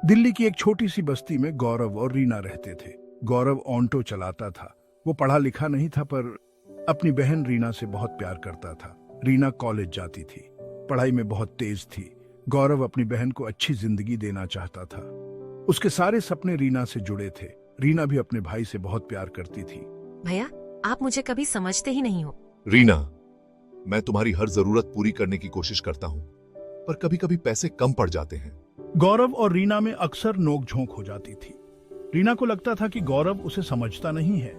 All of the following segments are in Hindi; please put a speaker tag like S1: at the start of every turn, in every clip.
S1: दिल्ली की एक छोटी सी बस्ती में गौरव और रीना रहते थे। गौरव ऑटो चलाता था। वो पढ़ा लिखा नहीं था, पर अपनी बहन रीना से बहुत प्यार करता था। रीना कॉलेज जाती थी, पढ़ाई में बहुत तेज थी। गौरव अपनी बहन को अच्छी जिंदगी देना चाहता था। उसके सारे सपने रीना से जुड़े थे। रीना भी अपने भाई से बहुत प्यार करती थी।
S2: भैया, आप मुझे कभी समझते ही नहीं हो।
S3: रीना, मैं तुम्हारी हर जरूरत पूरी करने की कोशिश करता हूँ, पर कभी कभी पैसे कम पड़ जाते हैं।
S1: गौरव और रीना में अक्सर नोकझोंक हो जाती थी। रीना को लगता था कि गौरव उसे समझता नहीं है।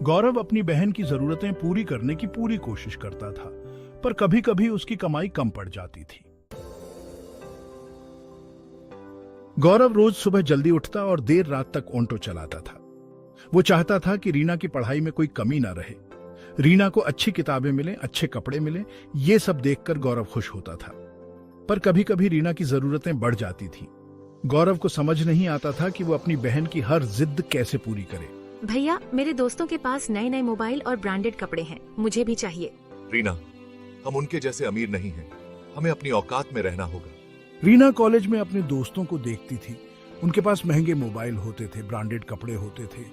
S1: गौरव अपनी बहन की जरूरतें पूरी करने की पूरी कोशिश करता था, पर कभी कभी उसकी कमाई कम पड़ जाती थी। गौरव रोज सुबह जल्दी उठता और देर रात तक ऑटो चलाता था। वो चाहता था कि रीना की पढ़ाई में कोई कमी ना रहे। रीना को अच्छी किताबें मिलें, अच्छे कपड़े मिलें, ये सब देखकर गौरव खुश होता था। पर कभी कभी रीना की जरूरतें बढ़ जाती थी। गौरव को समझ नहीं आता था कि वो अपनी बहन की हर जिद कैसे पूरी करे।
S2: भैया, मेरे दोस्तों के पास नए नए मोबाइल और ब्रांडेड कपड़े हैं, मुझे भी चाहिए।
S3: रीना, हम उनके जैसे अमीर नहीं हैं, हमें अपनी औकात में रहना होगा।
S1: रीना कॉलेज में अपने दोस्तों को देखती थी। उनके पास महंगे मोबाइल होते थे, ब्रांडेड कपड़े होते थे।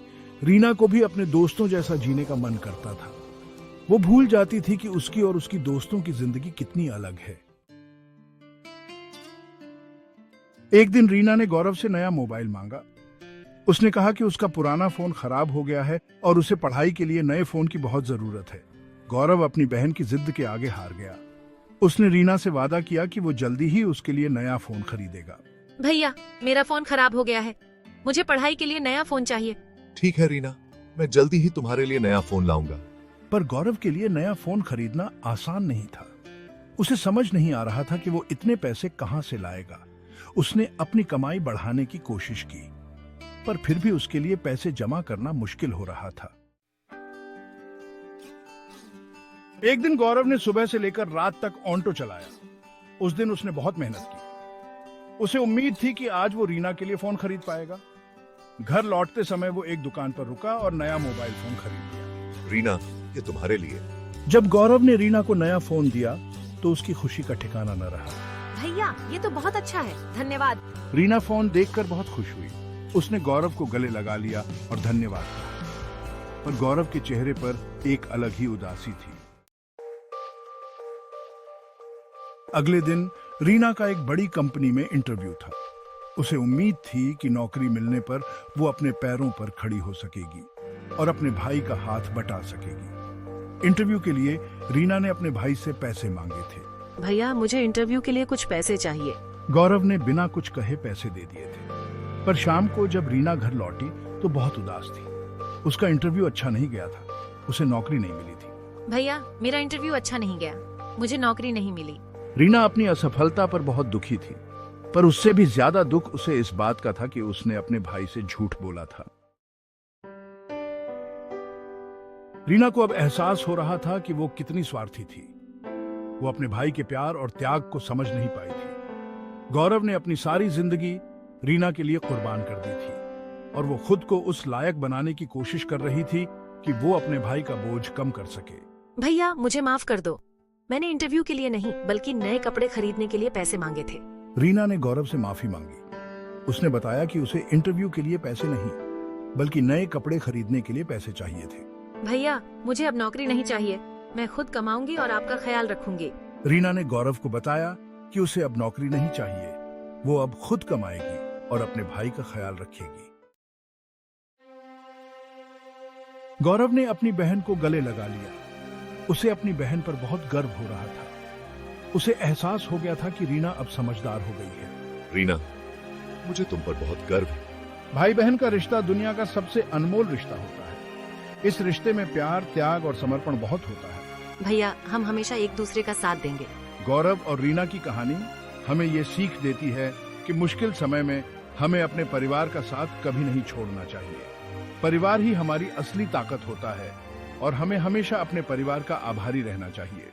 S1: रीना को भी अपने दोस्तों जैसा जीने का मन करता था। वो भूल जाती थी कि उसकी और उसकी दोस्तों की जिंदगी कितनी अलग है। एक दिन रीना ने गौरव से नया मोबाइल मांगा। उसने कहा कि उसका पुराना फोन खराब हो गया है और उसे पढ़ाई के लिए नए फोन की बहुत जरूरत है। गौरव अपनी बहन की जिद के आगे हार गया। उसने रीना से वादा किया कि वो जल्दी ही उसके लिए नया फोन खरीदेगा।
S2: भैया, मेरा फोन खराब हो गया है, मुझे पढ़ाई के लिए नया फोन चाहिए।
S3: ठीक है रीना, मैं जल्दी ही तुम्हारे लिए नया फोन लाऊंगा।
S1: पर गौरव के लिए नया फोन खरीदना आसान नहीं था। उसे समझ नहीं आ रहा था कि वो इतने पैसे कहां से लाएगा। उसने अपनी कमाई बढ़ाने की कोशिश की, पर फिर भी उसके लिए पैसे जमा करना मुश्किल हो रहा था। एक दिन गौरव ने सुबह से लेकर रात तक ऑटो चलाया। उस दिन उसने बहुत मेहनत की। उसे उम्मीद थी कि आज वो रीना के लिए फोन खरीद पाएगा। घर लौटते समय वो एक दुकान पर रुका और नया मोबाइल फोन खरीद लिया।
S3: रीना, ये तुम्हारे लिए।
S1: जब गौरव ने रीना को नया फोन दिया तो उसकी खुशी का ठिकाना न रहा।
S2: भैया, ये तो बहुत अच्छा है, धन्यवाद।
S1: रीना फोन देखकर बहुत खुश हुई। उसने गौरव को गले लगा लिया और धन्यवाद कहा। पर गौरव के चेहरे पर एक अलग ही उदासी थी। अगले दिन रीना का एक बड़ी कंपनी में इंटरव्यू था। उसे उम्मीद थी कि नौकरी मिलने पर वो अपने पैरों पर खड़ी हो सकेगी और अपने भाई का हाथ बटा सकेगी। इंटरव्यू के लिए रीना ने अपने भाई से पैसे मांगे थे।
S2: भैया, मुझे इंटरव्यू के लिए कुछ पैसे चाहिए।
S1: गौरव ने बिना कुछ कहे पैसे दे दिए थे। पर शाम को जब रीना घर लौटी तो बहुत उदास थी। उसका इंटरव्यू अच्छा नहीं गया था। उसे नौकरी नहीं मिली थी।
S2: भैया, मेरा इंटरव्यू अच्छा नहीं गया, मुझे नौकरी नहीं मिली।
S1: रीना अपनी असफलता पर बहुत दुखी थी, पर उससे भी ज्यादा दुख उसे इस बात का था कि उसने अपने भाई से झूठ बोला था। रीना को अब एहसास हो रहा था कि वो कितनी स्वार्थी थी। वो अपने भाई के प्यार और त्याग को समझ नहीं पाई थी। गौरव ने अपनी सारी जिंदगी रीना के लिए कुर्बान कर दी थी और वो खुद को उस लायक बनाने की कोशिश कर रही थी कि वो अपने भाई का बोझ कम कर सके।
S2: भैया, मुझे माफ कर दो। मैंने इंटरव्यू के लिए नहीं, बल्कि नए कपड़े खरीदने के लिए पैसे मांगे थे।
S1: रीना ने गौरव से माफी मांगी। उसने बताया कि उसे इंटरव्यू के लिए पैसे नहीं, बल्कि नए कपड़े खरीदने के लिए पैसे चाहिए थे।
S2: भैया, मुझे अब नौकरी नहीं चाहिए, मैं खुद कमाऊंगी और आपका ख्याल रखूंगी।
S1: रीना ने गौरव को बताया कि उसे अब नौकरी नहीं चाहिए। वो अब खुद कमाएगी और अपने भाई का ख्याल रखेगी। गौरव ने अपनी बहन को गले लगा लिया। उसे अपनी बहन पर बहुत गर्व हो रहा था। उसे एहसास हो गया था कि रीना अब समझदार हो गई है।
S3: रीना, मुझे तुम पर बहुत गर्व है।
S1: भाई बहन का रिश्ता दुनिया का सबसे अनमोल रिश्ता होता है। इस रिश्ते में प्यार, त्याग और समर्पण बहुत होता है।
S2: भैया, हम हमेशा एक दूसरे का साथ देंगे।
S1: गौरव और रीना की कहानी हमें ये सीख देती है कि मुश्किल समय में हमें अपने परिवार का साथ कभी नहीं छोड़ना चाहिए। परिवार ही हमारी असली ताकत होता है और हमें हमेशा अपने परिवार का आभारी रहना चाहिए।